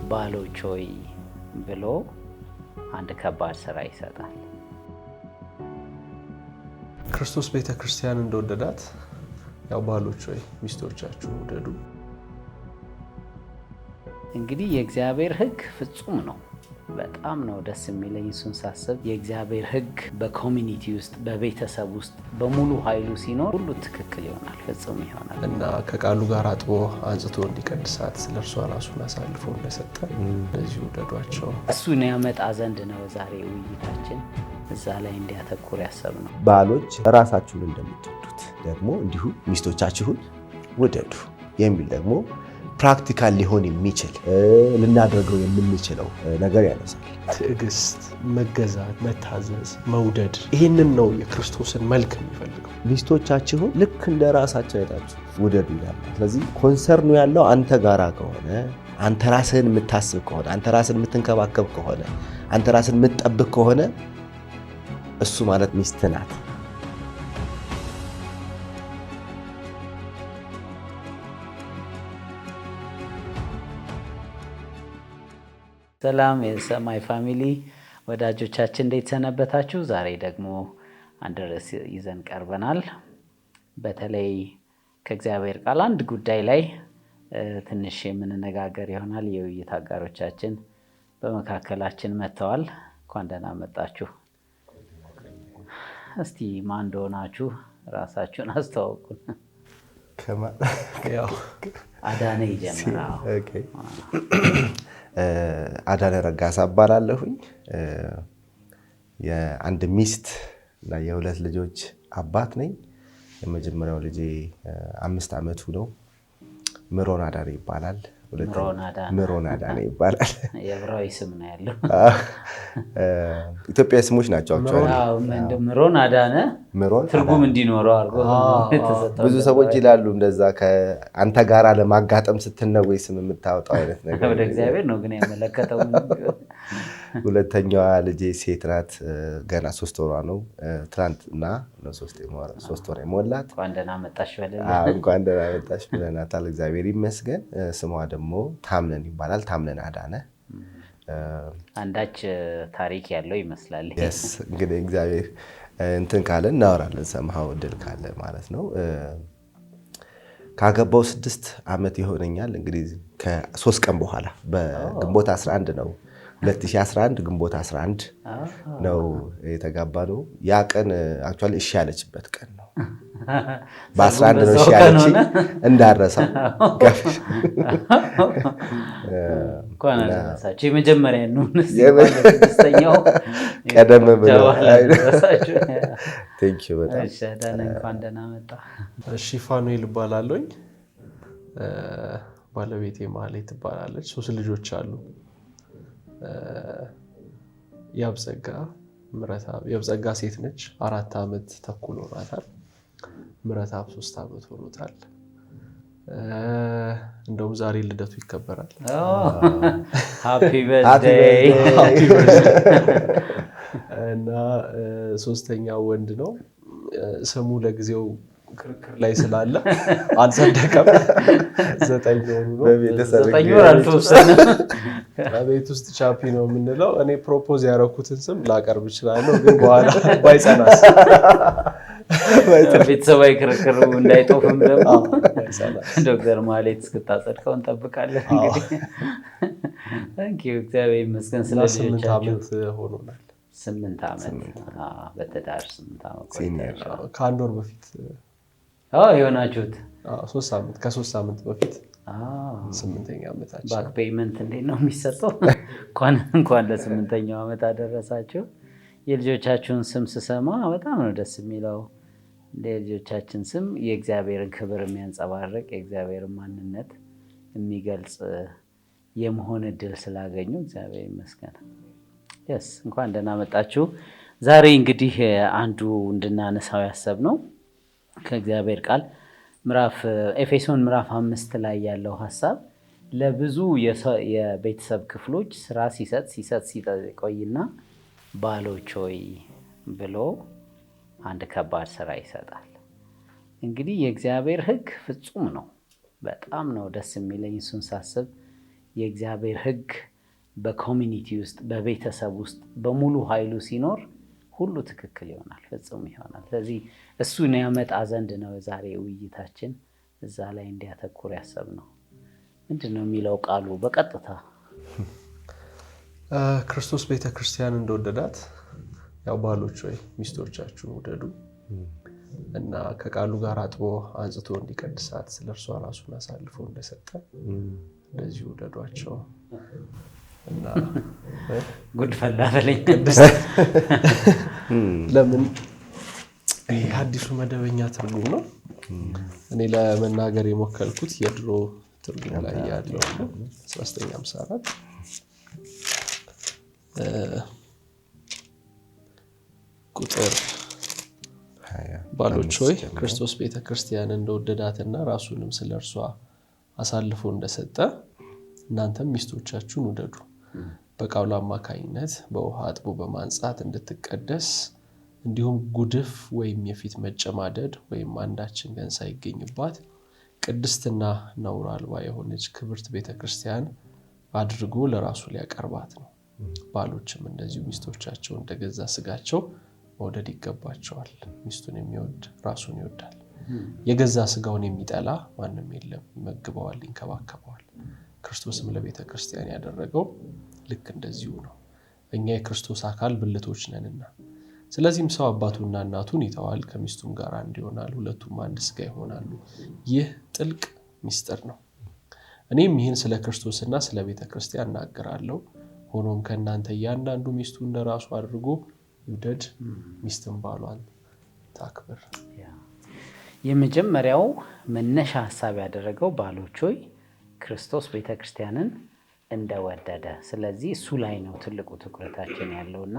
ባሎች ሆይ ብሎ አንድ ከባድ ስራ ይሰጣል። ክርስቶስ ቤተክርስቲያን እንደወደዳት ያው ባሎች ሆይ ሚስቶቻችሁን ውደዱ። እንግዲህ የእግዚአብሔር ሕግ ፍጹም ነው። በጣም ነው ደስ የሚለኝ እሱን ሳስብ። የእግዚአብሔር ሕግ በኮሚኒቲ ውስጥ በቤተሰብ ውስጥ በሙሉ ኃይሉ ሲኖር ሁሉ ትክክል ይሆናል፣ ፍጹም ይሆናል። እና ከቃሉ ጋር አጥቦ አንጽቶ እንዲቀድሳት ስለርሷ ራሱን አሳልፎ እንደሰጠ እነዚህ ውደዷቸው። እሱን ያመጣ ዘንድ ነው ዛሬ ውይይታችን እዛ ላይ እንዲያተኩር ያሰብነው። ባሎች ራሳችሁን እንደምትወዱት ደግሞ እንዲሁ ሚስቶቻችሁን ውደዱ የሚል ደግሞ ፕራክቲካል ሊሆን የሚችል ልናደርገው የምንችለው ነገር ያነሳል። ትዕግስት፣ መገዛት፣ መታዘዝ፣ መውደድ፣ ይህንን ነው የክርስቶስን መልክ የሚፈልገው። ሚስቶቻችሁን ልክ እንደ ራሳቸው አይታችሁ ውደዱ ይላል። ስለዚህ ኮንሰርኑ ያለው አንተ ጋራ ከሆነ፣ አንተ ራስህን የምታስብ ከሆነ፣ አንተ ራስህን የምትንከባከብ ከሆነ፣ አንተ ራስህን የምትጠብቅ ከሆነ እሱ ማለት ሚስት ናት። ሰላም የሰማይ ፋሚሊ ወዳጆቻችን እንዴት ሰነበታችሁ? ዛሬ ደግሞ አንድ ርዕስ ይዘን ቀርበናል። በተለይ ከእግዚአብሔር ቃል አንድ ጉዳይ ላይ ትንሽ የምንነጋገር ይሆናል። የውይይት አጋሮቻችን በመካከላችን መጥተዋል። እንኳን ደህና መጣችሁ። እስቲ ማን እንደሆናችሁ ራሳችሁን አስተዋውቁን። አዳነ ይጀምራል። አዳነ ረጋሳ እባላለሁኝ። የአንድ ሚስት እና የሁለት ልጆች አባት ነኝ። የመጀመሪያው ልጄ 5 ዓመቱ ነው። ምሮን አዳነ ይባላል። ምሮን አዳነ ይባላል። የዕብራዊ ስም ነው ያለው። ኢትዮጵያዊ ስሞች ናቸው። ምሮን አዳነ ትርጉም እንዲኖረው አድርጎ ብዙ ሰዎች ይላሉ እንደዛ ከአንተ ጋራ ለማጋጠም ስትነው ስም የምታወጣው አይነት ነገር ወደ እግዚአብሔር ነው ግን ያመለከተው። ሁለተኛዋ ልጄ ሴት ናት። ገና 3 ወሯ ነው። ትናንትና ነው 3 ወር የሞላት። እንኳን ደህና መጣሽ ብለናታል። እግዚአብሔር ይመስገን። ስሟ ደግሞ ታምነን ይባላል። ታምነን አዳነ። አንዳች ታሪክ ያለው ይመስላል። እንግዲህ እግዚአብሔር እንትን ካለ እናወራለን፣ ሰማው እድል ካለ ማለት ነው። ካገባው 6 ዓመት ይሆነኛል። እንግዲህ ከ3 ቀን በኋላ በግንቦት 11 ነው 2011 ግንቦት 11 ነው የተጋባነው። ያ ቀን አክቹዋሊ እሺ ያለችበት ቀን ነው። በ11 ነው እሺ ያለች እንዳረሳው ገፍሽ እንኳን አደረሳችሁ። የመጀመሪያ ነው ስድስተኛው ቀደም ብለው ቴንክ ዩ በጣም እሺ። አዳነ እንኳን ደህና መጣ። እሺ ፋኑኤል እባላለሁኝ። ባለቤቴ ማህሌት ትባላለች። 3 ልጆች አሉ። የብጸጋ ሴት ነች። 4 ዓመት ተኩል ሆኗታል። ምረታብ 3 ዓመት ሆኖታል። እንደውም ዛሬ ልደቱ ይከበራል። ሃፒ በርዝዴይ። እና 3ኛው ወንድ ነው። ስሙ ለጊዜው ክርክር ላይ ስላለ አልጸደቀም። 9 ወሩ ነው። 9 ወር አልተወሰነም። ቤት ውስጥ ቻፒ ነው የምንለው። እኔ ፕሮፖዝ ያደረኩትን ስም ላቀርብ እችላለሁ፣ ግን በኋላ ባይጸናስ ቤተሰባዊ ክርክሩ እንዳይጦፍም ደግሞ ዶክተር ማህሌት እስክታጸድቀው እንጠብቃለን። እንግዲህ ታንኪዩ እግዚአብሔር ይመስገን። ስለ 8 ዓመት ሆኖናል። 8 ዓመት በትዳር 8 ዓመት ቆይታችሁ ከ1 ወር በፊት የሆናችሁት 3 ዓመት ከ3 ዓመት በፊት 8ኛ ዓመታችን። ባክ ፔይመንት እንዴት ነው የሚሰጠው? እንኳን ለ8ኛው ዓመት አደረሳችሁ። የልጆቻችሁን ስም ስሰማ በጣም ነው ደስ የሚለው። የልጆቻችን ስም የእግዚአብሔርን ክብር የሚያንጸባርቅ የእግዚአብሔርን ማንነት የሚገልጽ የመሆን እድል ስላገኙ እግዚአብሔር ይመስገን። እንኳን ደህና መጣችሁ። ዛሬ እንግዲህ አንዱ እንድናነሳው ያሰብነው ከእግዚአብሔር ቃል ኤፌሶን ምዕራፍ 5 ላይ ያለው ሐሳብ ለብዙ የቤተሰብ ክፍሎች ስራ ሲሰጥ ቆይና ባሎች ሆይ ብሎ አንድ ከባድ ስራ ይሰጣል። እንግዲህ የእግዚአብሔር ሕግ ፍጹም ነው። በጣም ነው ደስ የሚለኝ እሱን ሳስብ። የእግዚአብሔር ሕግ በኮሚኒቲ ውስጥ በቤተሰብ ውስጥ በሙሉ ኃይሉ ሲኖር ሁሉ ትክክል ይሆናል፣ ፍጹም ይሆናል። ስለዚህ እሱን ያመጣ ዘንድ ነው ዛሬ ውይይታችን እዛ ላይ እንዲያተኩር ያሰብነው። ምንድን ነው የሚለው ቃሉ በቀጥታ? ክርስቶስ ቤተክርስቲያን እንደወደዳት ያው ባሎች ወይ ሚስቶቻችሁን ውደዱ እና ከቃሉ ጋር አጥቦ አንጽቶ እንዲቀድሳት ስለ እርሷ ራሱን አሳልፎ እንደሰጠ እንደዚሁ ውደዷቸው እና ጉድ ፈላ በለኝ። ለምን ይሄ አዲሱ መደበኛ ትርጉም ነው። እኔ ለመናገር የሞከልኩት የድሮ ትርጉም ላይ ያለው 1954 ቁጥር ባሎች ሆይ ክርስቶስ ቤተክርስቲያን እንደወደዳትና ራሱንም ስለ እርሷ አሳልፎ እንደሰጠ እናንተም ሚስቶቻችሁን ውደዱ፣ በቃሉ አማካኝነት በውሃ አጥቦ በማንጻት እንድትቀደስ እንዲሁም ጉድፍ ወይም የፊት መጨማደድ ወይም አንዳችን ገን ሳይገኝባት ቅድስትና ነውር አልባ የሆነች ክብርት ቤተክርስቲያን አድርጎ ለራሱ ሊያቀርባት ነው። ባሎችም እንደዚሁ ሚስቶቻቸውን እንደገዛ ስጋቸው መውደድ ይገባቸዋል። ሚስቱን የሚወድ ራሱን ይወዳል። የገዛ ስጋውን የሚጠላ ማንም የለም፣ ይመግበዋል፣ ይንከባከበዋል። ክርስቶስም ለቤተክርስቲያን ያደረገው ልክ እንደዚሁ ነው። እኛ የክርስቶስ አካል ብልቶች ነንና፣ ስለዚህም ሰው አባቱና እናቱን ይተዋል፣ ከሚስቱም ጋር አንድ ይሆናል፣ ሁለቱም አንድ ስጋ ይሆናሉ። ይህ ጥልቅ ምስጢር ነው። እኔም ይህን ስለ ክርስቶስና ስለ ቤተክርስቲያን እናገራለሁ። ሆኖም ከእናንተ እያንዳንዱ ሚስቱ እንደራሱ አድርጎ ይውደድ፣ ሚስትም ባሏን ታክብር። የመጀመሪያው መነሻ ሐሳብ ያደረገው ባሎች ሆይ ክርስቶስ ቤተክርስቲያንን እንደወደደ፣ ስለዚህ እሱ ላይ ነው ትልቁ ትኩረታችን ያለውና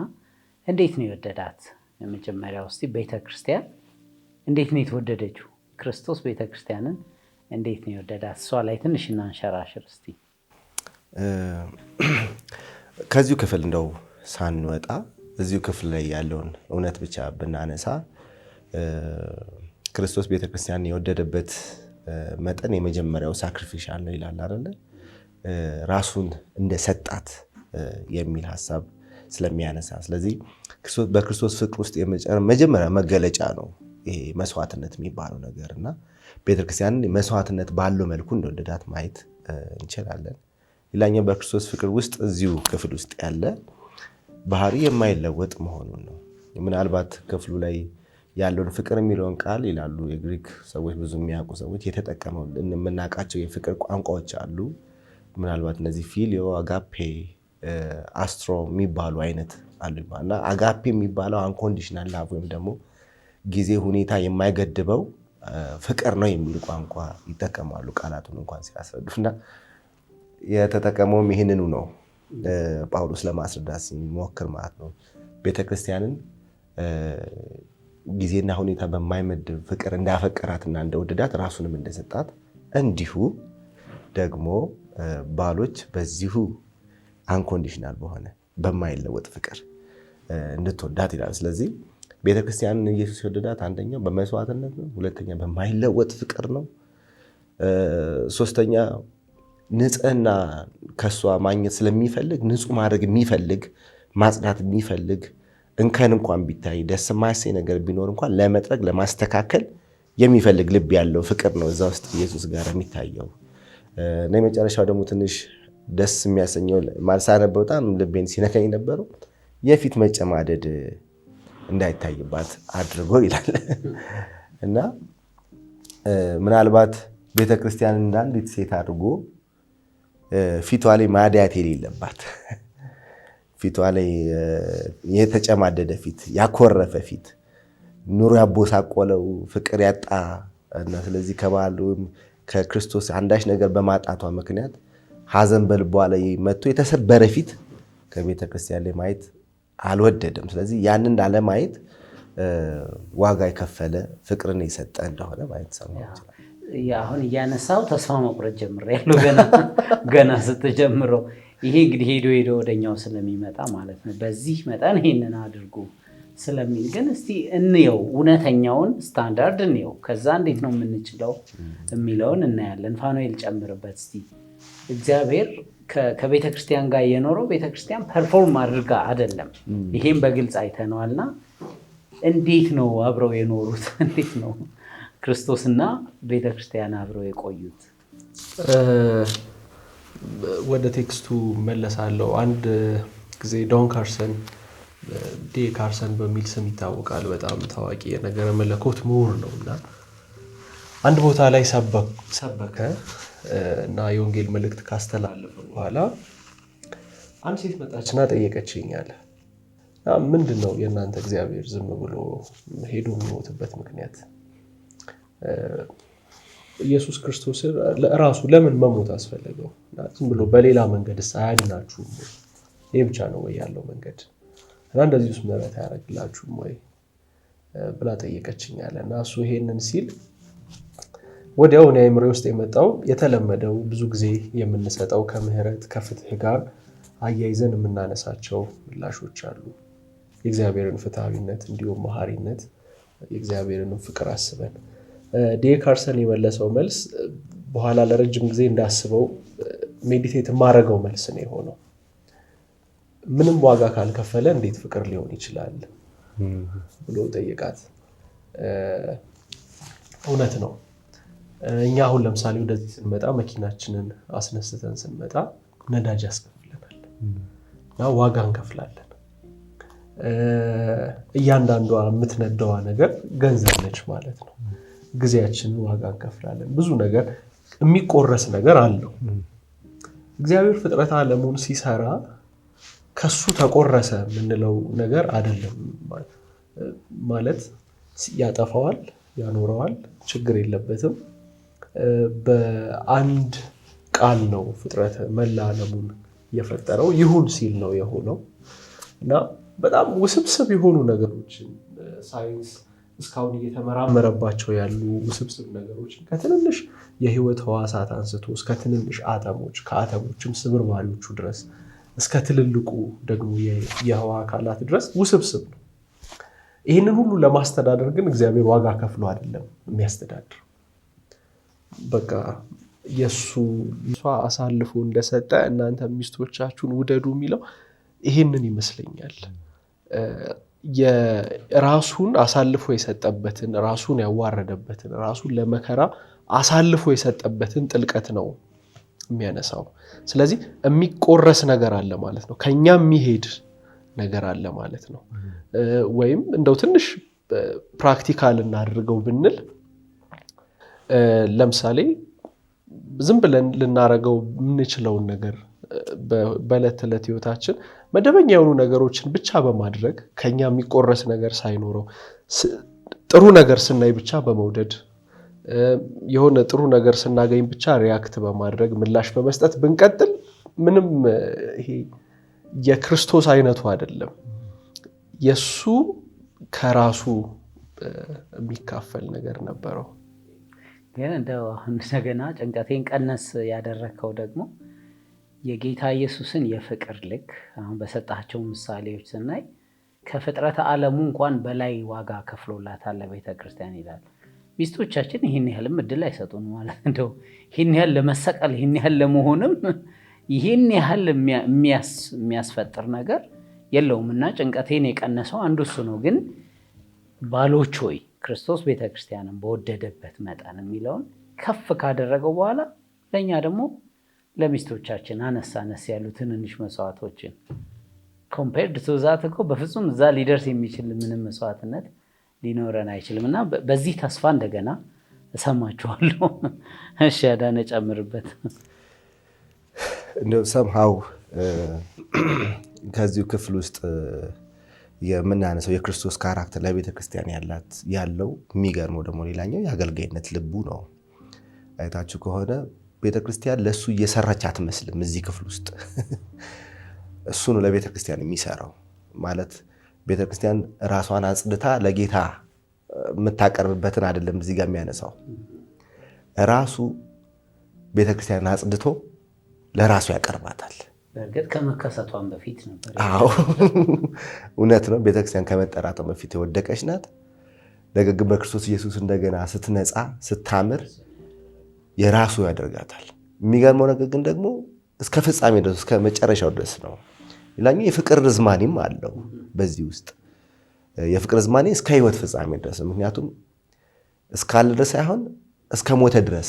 እንዴት ነው የወደዳት? የመጀመሪያው እስቲ ቤተክርስቲያን እንዴት ነው የተወደደችው? ክርስቶስ ቤተክርስቲያንን እንዴት ነው የወደዳት? እሷ ላይ ትንሽ እናንሸራሽር እስቲ። ከዚሁ ክፍል እንደው ሳንወጣ እዚሁ ክፍል ላይ ያለውን እውነት ብቻ ብናነሳ ክርስቶስ ቤተክርስቲያንን የወደደበት መጠን የመጀመሪያው ሳክሪፊሻል ነው ይላል አይደል? ራሱን እንደሰጣት የሚል ሐሳብ ስለሚያነሳ፣ ስለዚህ በክርስቶስ ፍቅር ውስጥ መጀመሪያ መገለጫ ነው ይሄ መስዋዕትነት የሚባለው ነገርና ቤተክርስቲያንን መስዋዕትነት ባለው መልኩ እንደወደዳት ማየት እንችላለን። ሌላኛው በክርስቶስ ፍቅር ውስጥ እዚሁ ክፍል ውስጥ ያለ ባህሪ የማይለወጥ መሆኑን ነው። ምናልባት ክፍሉ ላይ ያለውን ፍቅር የሚለውን ቃል ይላሉ የግሪክ ሰዎች፣ ብዙ የሚያውቁ ሰዎች የተጠቀመው የምናውቃቸው የፍቅር ቋንቋዎች አሉ። ምናልባት እነዚህ ፊሊዮ፣ አጋፔ፣ አስትሮ የሚባሉ አይነት አሉ እና አጋፔ የሚባለው አንኮንዲሽናል ላቭ ወይም ደግሞ ጊዜ ሁኔታ የማይገድበው ፍቅር ነው የሚል ቋንቋ ይጠቀማሉ ቃላቱን እንኳን ሲያስረዱና የተጠቀመውም ይህንኑ ነው ጳውሎስ ለማስረዳት ሲሞክር ማለት ነው። ቤተክርስቲያንን ጊዜና ሁኔታ በማይመድብ ፍቅር እንዳፈቀራትና እንደወደዳት ራሱንም እንደሰጣት እንዲሁ ደግሞ ባሎች በዚሁ አንኮንዲሽናል በሆነ በማይለወጥ ፍቅር እንድትወዳት ይላል። ስለዚህ ቤተክርስቲያንን ኢየሱስ የወደዳት አንደኛው በመስዋዕትነት ነው፣ ሁለተኛ በማይለወጥ ፍቅር ነው፣ ሶስተኛ ንጽህና ከሷ ማግኘት ስለሚፈልግ ንጹህ ማድረግ የሚፈልግ ማጽዳት የሚፈልግ እንከን እንኳን ቢታይ ደስ የማያሰኝ ነገር ቢኖር እንኳን ለመጥረግ ለማስተካከል የሚፈልግ ልብ ያለው ፍቅር ነው እዛ ውስጥ ኢየሱስ ጋር የሚታየው። እና የመጨረሻው ደግሞ ትንሽ ደስ የሚያሰኘው ማልሳነበው በጣም ልቤን ሲነካኝ ነበረው የፊት መጨማደድ እንዳይታይባት አድርጎ ይላል እና ምናልባት ቤተክርስቲያን እንዳንዲት ሴት አድርጎ ፊቷ ላይ ማዳያት የሌለባት ፊቷ ላይ የተጨማደደ ፊት፣ ያኮረፈ ፊት፣ ኑሮ ያቦሳቆለው ፍቅር ያጣ እና ስለዚህ ከባሉ ከክርስቶስ አንዳች ነገር በማጣቷ ምክንያት ሐዘን በልቧ ላይ መጥቶ የተሰበረ ፊት ከቤተክርስቲያን ላይ ማየት አልወደደም። ስለዚህ ያንን እንዳለ ማየት ዋጋ የከፈለ ፍቅርን የሰጠ እንደሆነ ማየት ሰማው ይችላል። አሁን እያነሳው ተስፋ መቁረጥ ጀምሬያለሁ ገና ስትጀምረው። ይሄ እንግዲህ ሄዶ ወደኛው ስለሚመጣ ማለት ነው በዚህ መጠን ይሄንን አድርጉ ስለሚል ግን እስቲ እንየው፣ እውነተኛውን ስታንዳርድ እንየው፣ ከዛ እንዴት ነው የምንችለው የሚለውን እናያለን። ፋኑኤል ጨምርበት እስቲ። እግዚአብሔር ከቤተ ክርስቲያን ጋር የኖረው ቤተ ክርስቲያን ፐርፎርም አድርጋ አይደለም። ይሄም በግልጽ አይተነዋልና እንዴት ነው አብረው የኖሩት? እንዴት ነው ክርስቶስና ቤተ ክርስቲያን አብረው የቆዩት? ወደ ቴክስቱ መለሳለሁ። አንድ ጊዜ ዶን ካርሰን ዴ ካርሰን በሚል ስም ይታወቃል። በጣም ታዋቂ የነገረ መለኮት ምሁር ነው እና አንድ ቦታ ላይ ሰበከ እና የወንጌል መልእክት ካስተላለፈ በኋላ አንድ ሴት መጣችና ጠየቀችኝ አለ። ምንድን ነው የእናንተ እግዚአብሔር ዝም ብሎ ሄዶ የሚሞትበት ምክንያት? ኢየሱስ ክርስቶስ ራሱ ለምን መሞት አስፈለገው? ዝም ብሎ በሌላ መንገድ አያድናችሁም? ይሄ ብቻ ነው ወይ ያለው መንገድ? እና እንደዚህ ውስጥ ምህረት አያደርግላችሁም ወይ ብላ ጠየቀችኝ አለ። እና እሱ ይሄንን ሲል ወዲያው እኔ አእምሮዬ ውስጥ የመጣው የተለመደው ብዙ ጊዜ የምንሰጠው ከምህረት ከፍትህ ጋር አያይዘን የምናነሳቸው ምላሾች አሉ። የእግዚአብሔርን ፍትሃዊነት እንዲሁም መሐሪነት፣ የእግዚአብሔርን ፍቅር አስበን ዴ ካርሰን የመለሰው መልስ በኋላ ለረጅም ጊዜ እንዳስበው ሜዲቴት የማደርገው መልስ ነው የሆነው። ምንም ዋጋ ካልከፈለ እንዴት ፍቅር ሊሆን ይችላል ብሎ ጠየቃት። እውነት ነው። እኛ አሁን ለምሳሌ ወደዚህ ስንመጣ መኪናችንን አስነስተን ስንመጣ ነዳጅ ያስከፍለናል እና ዋጋ እንከፍላለን። እያንዳንዷ የምትነዳዋ ነገር ገንዘብ ነች ማለት ነው። ጊዜያችንን ዋጋ እንከፍላለን። ብዙ ነገር የሚቆረስ ነገር አለው። እግዚአብሔር ፍጥረት ዓለሙን ሲሰራ ከሱ ተቆረሰ የምንለው ነገር አይደለም። ማለት ያጠፋዋል፣ ያኖረዋል፣ ችግር የለበትም። በአንድ ቃል ነው ፍጥረት መላ ዓለሙን የፈጠረው። ይሁን ሲል ነው የሆነው እና በጣም ውስብስብ የሆኑ ነገሮችን ሳይንስ እስካሁን እየተመራመረባቸው ያሉ ውስብስብ ነገሮችን ከትንንሽ የህይወት ህዋሳት አንስቶ እስከ ትንንሽ አተሞች፣ ከአተሞችም ስብርባሪዎቹ ድረስ እስከ ትልልቁ ደግሞ የህዋ አካላት ድረስ ውስብስብ ነው። ይህንን ሁሉ ለማስተዳደር ግን እግዚአብሔር ዋጋ ከፍሎ አይደለም የሚያስተዳድር። በቃ የሱ አሳልፎ እንደሰጠ እናንተ ሚስቶቻችሁን ውደዱ የሚለው ይህንን ይመስለኛል። የራሱን አሳልፎ የሰጠበትን፣ ራሱን ያዋረደበትን፣ ራሱን ለመከራ አሳልፎ የሰጠበትን ጥልቀት ነው የሚያነሳው። ስለዚህ የሚቆረስ ነገር አለ ማለት ነው። ከኛ የሚሄድ ነገር አለ ማለት ነው። ወይም እንደው ትንሽ ፕራክቲካል እናድርገው ብንል ለምሳሌ ዝም ብለን ልናረገው የምንችለውን ነገር በዕለት ተዕለት ህይወታችን መደበኛ የሆኑ ነገሮችን ብቻ በማድረግ ከኛ የሚቆረስ ነገር ሳይኖረው ጥሩ ነገር ስናይ ብቻ በመውደድ የሆነ ጥሩ ነገር ስናገኝ ብቻ ሪያክት በማድረግ ምላሽ በመስጠት ብንቀጥል ምንም ይሄ የክርስቶስ አይነቱ አይደለም። የሱ ከራሱ የሚካፈል ነገር ነበረው። ግን እንደው አሁን እንደገና ጭንቀቴን ቀነስ ያደረከው ደግሞ የጌታ ኢየሱስን የፍቅር ልክ አሁን በሰጣቸው ምሳሌዎች ስናይ ከፍጥረተ ዓለሙ እንኳን በላይ ዋጋ ከፍሎላታል ለቤተ ክርስቲያን ይላል። ሚስቶቻችን ይህን ያህልም እድል አይሰጡን ማለት እንደው ይህን ያህል ለመሰቀል ይህን ያህል ለመሆንም ይህን ያህል የሚያስፈጥር ነገር የለውም። እና ጭንቀቴን የቀነሰው አንዱ እሱ ነው። ግን ባሎች ሆይ ክርስቶስ ቤተ ክርስቲያንን በወደደበት መጠን የሚለውን ከፍ ካደረገው በኋላ ለእኛ ደግሞ ለሚስቶቻችን አነስ ያሉ ትንንሽ መስዋዕቶችን ኮምፔርድ ቱ ዛት እኮ በፍጹም እዛ ሊደርስ የሚችል ምንም መስዋዕትነት ሊኖረን አይችልም። እና በዚህ ተስፋ እንደገና እሰማችኋለሁ። እሺ አዳነ ጨምርበት። እንደው ሰምሃው ከዚሁ ክፍል ውስጥ የምናነሳው የክርስቶስ ካራክተር ለቤተ ክርስቲያን ያለው የሚገርመው ደግሞ ሌላኛው የአገልጋይነት ልቡ ነው። አይታችሁ ከሆነ ቤተ ክርስቲያን ለሱ እየሰራች አትመስልም። እዚህ ክፍል ውስጥ እሱ ነው ለቤተ ክርስቲያን የሚሰራው። ማለት ቤተ ክርስቲያን ራሷን አጽድታ ለጌታ የምታቀርብበትን አይደለም እዚህ ጋር የሚያነሳው። ራሱ ቤተ ክርስቲያን አጽድቶ ለራሱ ያቀርባታል። በእርግጥ ከመከሰቷን በፊት ነበር። አዎ እውነት ነው። ቤተ ክርስቲያን ከመጠራቷ በፊት የወደቀች ናት። ነገር ግን በክርስቶስ ኢየሱስ እንደገና ስትነጻ ስታምር የራሱ ያደርጋታል። የሚገርመው ነገር ግን ደግሞ እስከ ፍጻሜ ድረስ እስከ መጨረሻው ድረስ ነው። ሌላኛው የፍቅር ርዝማኔም አለው። በዚህ ውስጥ የፍቅር ርዝማኔ እስከ ህይወት ፍጻሜ ድረስ፣ ምክንያቱም እስካለ ድረስ ሳይሆን እስከ ሞተ ድረስ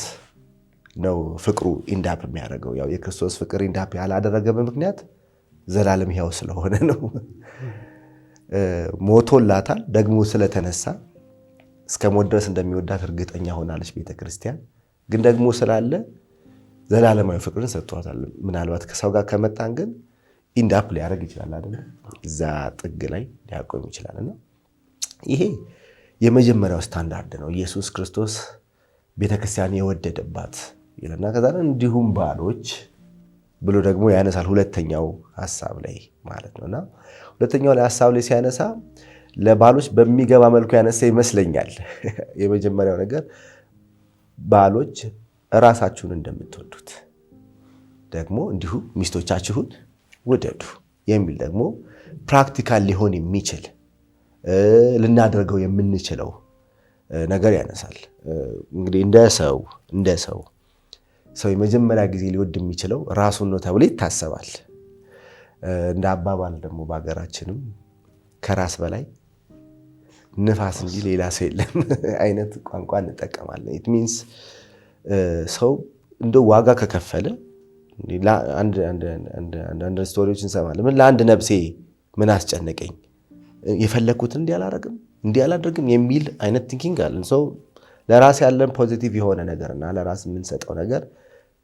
ነው ፍቅሩ ኢንዳፕ የሚያደርገው። ያው የክርስቶስ ፍቅር ኢንዳፕ ያላደረገበት ምክንያት ዘላለም ሕያው ስለሆነ ነው። ሞቶላታል፣ ደግሞ ስለተነሳ እስከ ሞት ድረስ እንደሚወዳት እርግጠኛ ሆናለች ቤተክርስቲያን። ግን ደግሞ ስላለ ዘላለማዊ ፍቅርን ሰጥቷታል። ምናልባት ከሰው ጋር ከመጣን ግን ኢንዳፕ ሊያደርግ ይችላል አይደል? እዛ ጥግ ላይ ሊያቆም ይችላልና ይሄ የመጀመሪያው ስታንዳርድ ነው ኢየሱስ ክርስቶስ ቤተክርስቲያን የወደደባት ይለና ከዛ እንዲሁም ባሎች ብሎ ደግሞ ያነሳል ሁለተኛው ሐሳብ ላይ ማለት ነውና ሁለተኛው ላይ ሐሳብ ላይ ሲያነሳ ለባሎች በሚገባ መልኩ ያነሳ ይመስለኛል። የመጀመሪያው ነገር ባሎች ራሳችሁን እንደምትወዱት ደግሞ እንዲሁ ሚስቶቻችሁን ውደዱ የሚል ደግሞ ፕራክቲካል ሊሆን የሚችል ልናደርገው የምንችለው ነገር ያነሳል። እንግዲህ እንደ ሰው የመጀመሪያ ጊዜ ሊወድ የሚችለው ራሱን ነው ተብሎ ይታሰባል። እንደ አባባል ደግሞ በሀገራችንም ከራስ በላይ ንፋስ እንጂ ሌላ ሰው የለም አይነት ቋንቋ እንጠቀማለን። ኢት ሚንስ ሰው እንደ ዋጋ ከከፈለ አንድ ስቶሪዎች እንሰማለን። ምን ለአንድ ነፍሴ ምን አስጨነቀኝ፣ የፈለግኩትን እንዲህ አላደርግም የሚል አይነት ቲንኪንግ አለን። ሰው ለራስ ያለን ፖዚቲቭ የሆነ ነገርና ለራስ የምንሰጠው ነገር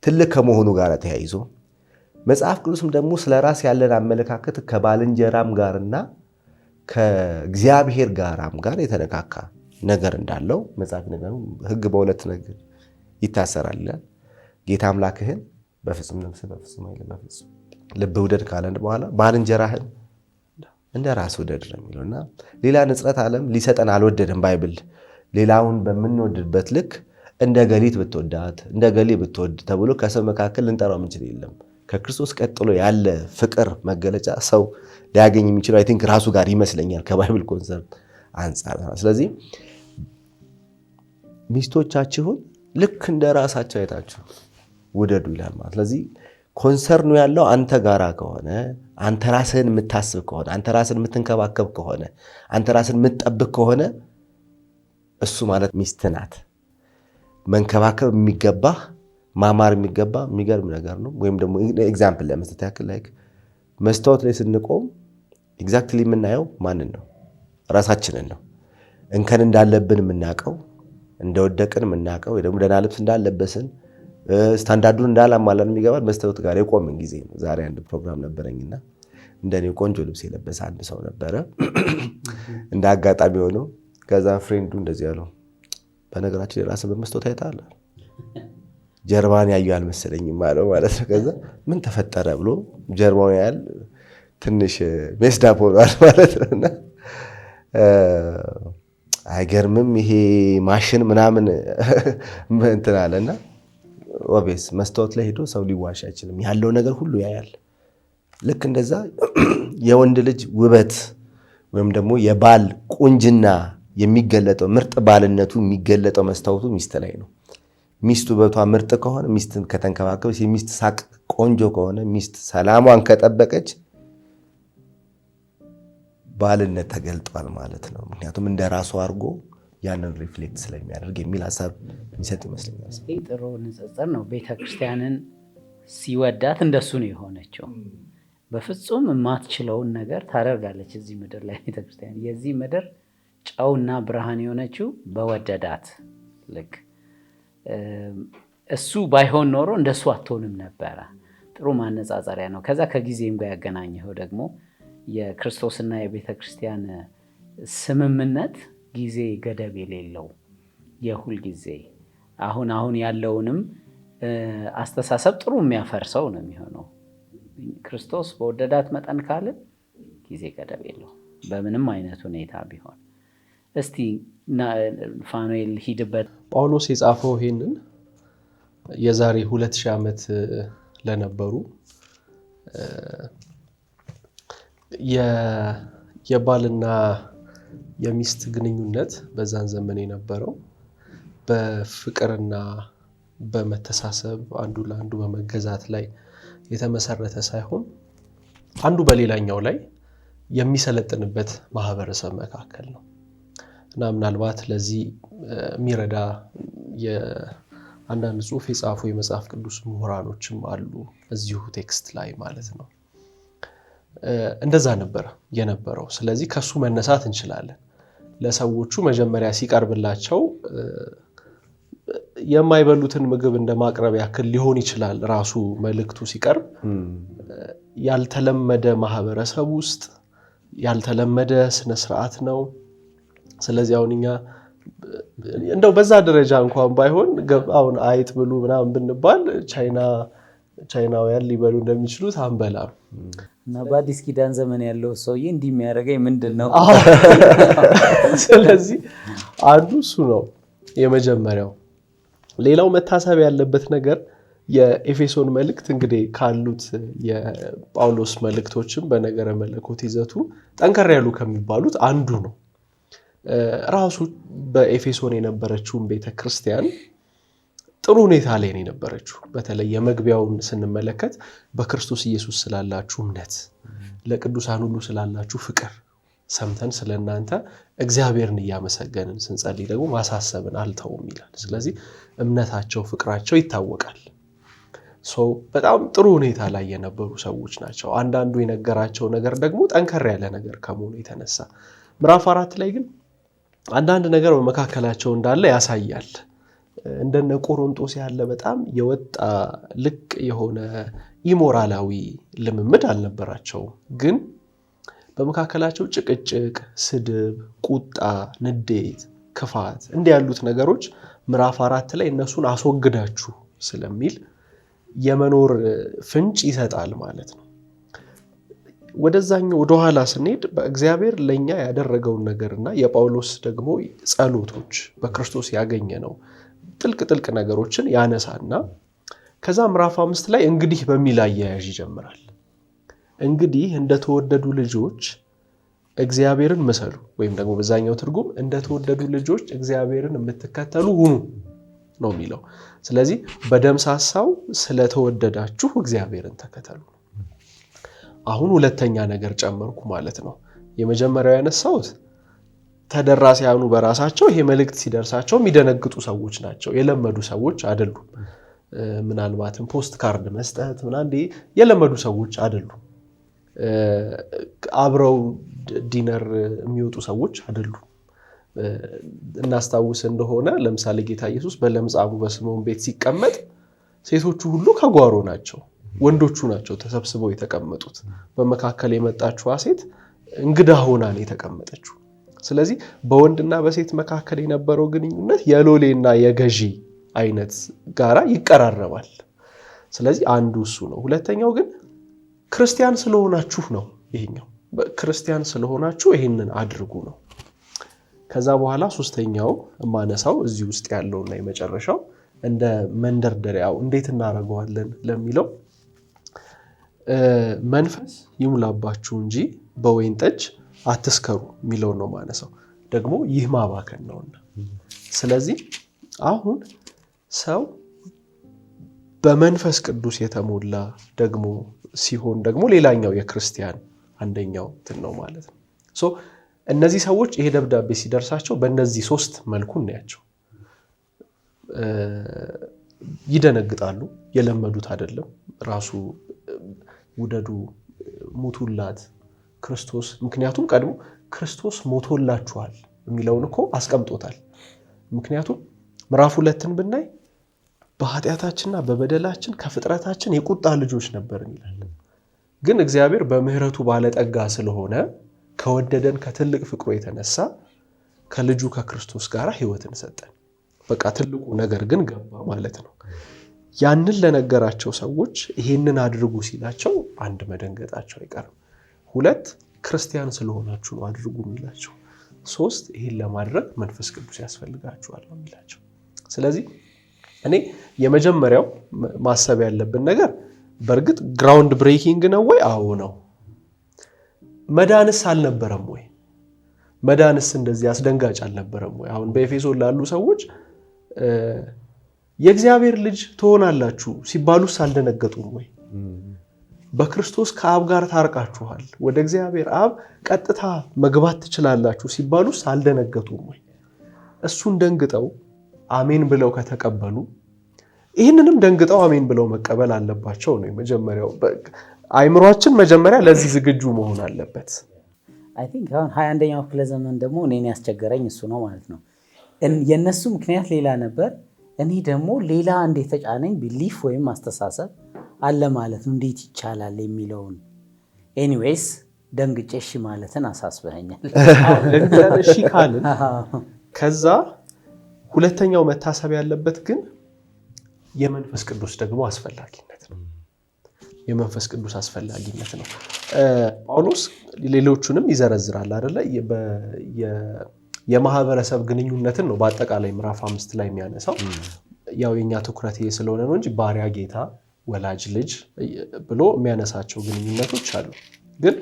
ትልቅ ከመሆኑ ጋር ተያይዞ መጽሐፍ ቅዱስም ደግሞ ስለ ራስ ያለን አመለካከት ከባልንጀራም ጋርና ከእግዚአብሔር ጋራም ጋር የተነካካ ነገር እንዳለው መጽሐፍ ነገር ሕግ በሁለት ነገር ይታሰራል ይላል። ጌታ አምላክህን በፍጹም ነፍስህ፣ በፍጹም ኃይልህ፣ በፍጹም ልብህ ውደድ ካለን በኋላ ባልንጀራህን እንደ ራስ ውደድ ነው የሚለውና ሌላ ንጽረት ዓለም ሊሰጠን አልወደድም ባይብል። ሌላውን በምንወድበት ልክ እንደ ገሊት ብትወዳት እንደ ገሌ ብትወድ ተብሎ ከሰው መካከል ልንጠራው የምንችል የለም። ከክርስቶስ ቀጥሎ ያለ ፍቅር መገለጫ ሰው ሊያገኝ የሚችለው አይ ቲንክ ራሱ ጋር ይመስለኛል ከባይብል ኮንሰፕት አንጻር። ስለዚህ ሚስቶቻችሁን ልክ እንደ ራሳቸው አይታችሁ ውደዱ ይላል ማለት። ስለዚህ ኮንሰርኑ ያለው አንተ ጋራ ከሆነ፣ አንተ ራስህን የምታስብ ከሆነ፣ አንተ ራስህን የምትንከባከብ ከሆነ፣ አንተ ራስህን የምትጠብቅ ከሆነ እሱ ማለት ሚስት ናት። መንከባከብ የሚገባህ ማማር የሚገባ የሚገርም ነገር ነው። ወይም ደግሞ ኤግዛምፕል ለመስጠት ያክል ላይክ መስታወት ላይ ስንቆም ኤግዛክትሊ የምናየው ማንን ነው? ራሳችንን ነው። እንከን እንዳለብን የምናውቀው፣ እንደወደቅን የምናውቀው፣ ወይ ደግሞ ደህና ልብስ እንዳለበስን ስታንዳርዱን እንዳላሟላን የሚገባል መስታወት ጋር የቆምን ጊዜ ነው። ዛሬ አንድ ፕሮግራም ነበረኝና እንደኔ ቆንጆ ልብስ የለበሰ አንድ ሰው ነበረ እንደ አጋጣሚ ሆነው። ከዛ ፍሬንዱ እንደዚህ ያለው በነገራችን የራስን በመስታወት አይተሃል? ጀርባን ያዩ አልመሰለኝም አለው ማለት ነው። ከዛ ምን ተፈጠረ ብሎ ጀርባውን ያህል ትንሽ ሜስዳፕ ሆኗል ማለት ነውና አይገርምም ይሄ ማሽን ምናምን እንትን አለና ኦቤስ መስታወት ላይ ሄዶ ሰው ሊዋሽ አይችልም። ያለው ነገር ሁሉ ያያል። ልክ እንደዛ የወንድ ልጅ ውበት ወይም ደግሞ የባል ቁንጅና የሚገለጠው ምርጥ ባልነቱ የሚገለጠው መስታወቱ ሚስት ላይ ነው። ሚስቱ ውበቷ ምርጥ ከሆነ፣ ሚስትን ከተንከባከበች፣ የሚስት ሳቅ ቆንጆ ከሆነ፣ ሚስት ሰላሟን ከጠበቀች ባልነት ተገልጧል ማለት ነው። ምክንያቱም እንደ ራሱ አድርጎ ያንን ሪፍሌክት ስለሚያደርግ የሚል ሀሳብ የሚሰጥ ይመስለኛል። ጥሩ ንጽጽር ነው። ቤተክርስቲያንን ሲወዳት እንደሱ ነው የሆነችው። በፍጹም የማትችለውን ነገር ታደርጋለች እዚህ ምድር ላይ ቤተክርስቲያን። የዚህ ምድር ጨውና ብርሃን የሆነችው በወደዳት ልክ እሱ ባይሆን ኖሮ እንደሱ አትሆንም ነበረ። ጥሩ ማነጻጸሪያ ነው። ከዛ ከጊዜም ጋር ያገናኘው ደግሞ የክርስቶስና የቤተክርስቲያን ስምምነት ጊዜ ገደብ የሌለው የሁል ጊዜ አሁን ያለውንም አስተሳሰብ ጥሩ የሚያፈርሰው ነው የሚሆነው። ክርስቶስ በወደዳት መጠን ካልን ጊዜ ገደብ የለው በምንም አይነት ሁኔታ ቢሆን። እስቲ ፋኑኤል ሂድበት። ጳውሎስ የጻፈው ይሄንን የዛሬ 2000 ዓመት ለነበሩ የባልና የሚስት ግንኙነት በዛን ዘመን የነበረው በፍቅርና በመተሳሰብ አንዱ ለአንዱ በመገዛት ላይ የተመሰረተ ሳይሆን አንዱ በሌላኛው ላይ የሚሰለጥንበት ማህበረሰብ መካከል ነው እና ምናልባት ለዚህ የሚረዳ የአንዳንድ ጽሑፍ የጻፉ የመጽሐፍ ቅዱስ ምሁራኖችም አሉ እዚሁ ቴክስት ላይ ማለት ነው። እንደዛ ነበር የነበረው። ስለዚህ ከሱ መነሳት እንችላለን። ለሰዎቹ መጀመሪያ ሲቀርብላቸው የማይበሉትን ምግብ እንደማቅረብ ያክል ሊሆን ይችላል ራሱ መልእክቱ ሲቀርብ ያልተለመደ ማህበረሰብ ውስጥ ያልተለመደ ስነ ስርዓት ነው። ስለዚህ አሁን እኛ እንደው በዛ ደረጃ እንኳን ባይሆን አሁን አይጥ ብሉ ምናምን ብንባል ቻይናውያን ሊበሉ እንደሚችሉት አንበላም። እና በአዲስ ኪዳን ዘመን ያለው ሰውዬ እንዲህ የሚያደርገኝ ምንድነው? ስለዚህ አንዱ እሱ ነው የመጀመሪያው። ሌላው መታሰብ ያለበት ነገር የኤፌሶን መልእክት እንግዲህ ካሉት የጳውሎስ መልእክቶችም በነገረ መለኮት ይዘቱ ጠንከር ያሉ ከሚባሉት አንዱ ነው። ራሱ በኤፌሶን የነበረችውን ቤተክርስቲያን ጥሩ ሁኔታ ላይ ነው የነበረችው። በተለይ የመግቢያውን ስንመለከት በክርስቶስ ኢየሱስ ስላላችሁ እምነት ለቅዱሳን ሁሉ ስላላችሁ ፍቅር ሰምተን ስለናንተ እግዚአብሔርን እያመሰገንን ስንጸልይ ደግሞ ማሳሰብን አልተውም ይላል። ስለዚህ እምነታቸው ፍቅራቸው ይታወቃል። በጣም ጥሩ ሁኔታ ላይ የነበሩ ሰዎች ናቸው። አንዳንዱ የነገራቸው ነገር ደግሞ ጠንከር ያለ ነገር ከመሆኑ የተነሳ ምዕራፍ 4 ላይ ግን አንዳንድ ነገር በመካከላቸው እንዳለ ያሳያል። እንደነ ቆሮንቶስ ያለ በጣም የወጣ ልቅ የሆነ ኢሞራላዊ ልምምድ አልነበራቸው። ግን በመካከላቸው ጭቅጭቅ፣ ስድብ፣ ቁጣ፣ ንዴት፣ ክፋት እንዲህ ያሉት ነገሮች ምዕራፍ 4 ላይ እነሱን አስወግዳችሁ ስለሚል የመኖር ፍንጭ ይሰጣል ማለት ነው። ወደዛኛው ወደኋላ ስንሄድ በእግዚአብሔር ለኛ ያደረገውን ነገርና የጳውሎስ ደግሞ ጸሎቶች በክርስቶስ ያገኘ ነው ጥልቅ ነገሮችን ያነሳና ከዛ ምዕራፍ 5 ላይ እንግዲህ በሚል አያያዥ ይጀምራል። እንግዲህ እንደተወደዱ ልጆች እግዚአብሔርን ምሰሉ፣ ወይም ደግሞ በዛኛው ትርጉም እንደተወደዱ ልጆች እግዚአብሔርን የምትከተሉ ሁኑ ነው የሚለው። ስለዚህ በደምሳሳው ስለተወደዳችሁ እግዚአብሔርን ተከተሉ። አሁን ሁለተኛ ነገር ጨመርኩ ማለት ነው። የመጀመሪያው ያነሳሁት ተደራሲያኑ በራሳቸው ይሄ መልእክት ሲደርሳቸው የሚደነግጡ ሰዎች ናቸው። የለመዱ ሰዎች አይደሉም። ምናልባትም ፖስት ካርድ መስጠት ምናንዴ የለመዱ ሰዎች አይደሉም። አብረው ዲነር የሚወጡ ሰዎች አይደሉም። እናስታውስ እንደሆነ ለምሳሌ ጌታ ኢየሱስ በለምጻሙ በስምዖን ቤት ሲቀመጥ ሴቶቹ ሁሉ ከጓሮ ናቸው፣ ወንዶቹ ናቸው ተሰብስበው የተቀመጡት። በመካከል የመጣችዋ ሴት እንግዳ ሆና ነው የተቀመጠችው። ስለዚህ በወንድና በሴት መካከል የነበረው ግንኙነት የሎሌና የገዢ አይነት ጋራ ይቀራረባል። ስለዚህ አንዱ እሱ ነው። ሁለተኛው ግን ክርስቲያን ስለሆናችሁ ነው። ይሄኛው ክርስቲያን ስለሆናችሁ ይሄንን አድርጉ ነው። ከዛ በኋላ ሶስተኛው ማነሳው እዚህ ውስጥ ያለውና የመጨረሻው እንደ መንደርደሪያው እንዴት እናደርገዋለን ለሚለው መንፈስ ይሙላባችሁ እንጂ በወይን ጠጅ አትስከሩ የሚለው ነው ማነሳው። ደግሞ ይህ ማባከን ነውና። ስለዚህ አሁን ሰው በመንፈስ ቅዱስ የተሞላ ደግሞ ሲሆን ደግሞ ሌላኛው የክርስቲያን አንደኛው ነው ማለት ነው። እነዚህ ሰዎች ይሄ ደብዳቤ ሲደርሳቸው በእነዚህ 3 መልኩ እናያቸው። ይደነግጣሉ። የለመዱት አይደለም። ራሱ ውደዱ፣ ሙቱላት ክርስቶስ፣ ምክንያቱም ቀድሞ ክርስቶስ ሞቶላችኋል የሚለውን እኮ አስቀምጦታል። ምክንያቱም ምዕራፍ 2ን ብናይ በኃጢአታችንና በበደላችን ከፍጥረታችን የቁጣ ልጆች ነበርን ይላል። ግን እግዚአብሔር በምህረቱ ባለጠጋ ስለሆነ ከወደደን ከትልቅ ፍቅሩ የተነሳ ከልጁ ከክርስቶስ ጋር ሕይወትን ሰጠን። በቃ ትልቁ ነገር ግን ገባ ማለት ነው። ያንን ለነገራቸው ሰዎች ይሄንን አድርጉ ሲላቸው 1 መደንገጣቸው አይቀርም። 2 ክርስቲያን ስለሆናችሁ ነው አድርጉ የሚላቸው። 3 ይሄን ለማድረግ መንፈስ ቅዱስ ያስፈልጋችኋል ነው የሚላቸው። ስለዚህ እኔ የመጀመሪያው ማሰብ ያለብን ነገር በእርግጥ ግራውንድ ብሬኪንግ ነው ወይ? አዎ ነው። መዳንስ አልነበረም ወይ? መዳንስ እንደዚህ አስደንጋጭ አልነበረም ወይ? አሁን በኤፌሶን ላሉ ሰዎች የእግዚአብሔር ልጅ ትሆናላችሁ ሲባሉስ አልደነገጡም ወይ? በክርስቶስ ከአብ ጋር ታርቃችኋል፣ ወደ እግዚአብሔር አብ ቀጥታ መግባት ትችላላችሁ ሲባሉስ አልደነገጡም ወይ? እሱን ደንግጠው አሜን ብለው ከተቀበሉ ይህንንም ደንግጠው አሜን ብለው መቀበል አለባቸው ነው የመጀመሪያው። አይምሯችን መጀመሪያ ለዚህ ዝግጁ መሆን አለበት። አይ ቲንክ አሁን 21ኛው ክፍለ ዘመን ደግሞ እኔን ያስቸገረኝ እሱ ነው ማለት ነው። የነሱ ምክንያት ሌላ ነበር፣ እኔ ደግሞ ሌላ አንድ የተጫነኝ ቢሊፍ ወይም አስተሳሰብ አለ ማለት ነው። እንዴት ይቻላል የሚለውን ኤኒዌይስ ደንግጬ እሺ ማለትን አሳስበኸኛል። እሺ ካልን ከዛ ሁለተኛው መታሰብ ያለበት ግን የመንፈስ ቅዱስ ደግሞ አስፈላጊነት ነው። የመንፈስ ቅዱስ አስፈላጊነት ነው። ጳውሎስ ሌሎቹንም ይዘረዝራል አይደለ? የማህበረሰብ ግንኙነትን ነው በአጠቃላይ ምዕራፍ 5 ላይ የሚያነሳው። ያው የኛ ትኩረት ይሄ ስለሆነ ነው እንጂ ባሪያ ጌታ፣ ወላጅ ልጅ ብሎ የሚያነሳቸው ግንኙነቶች አሉ። ግን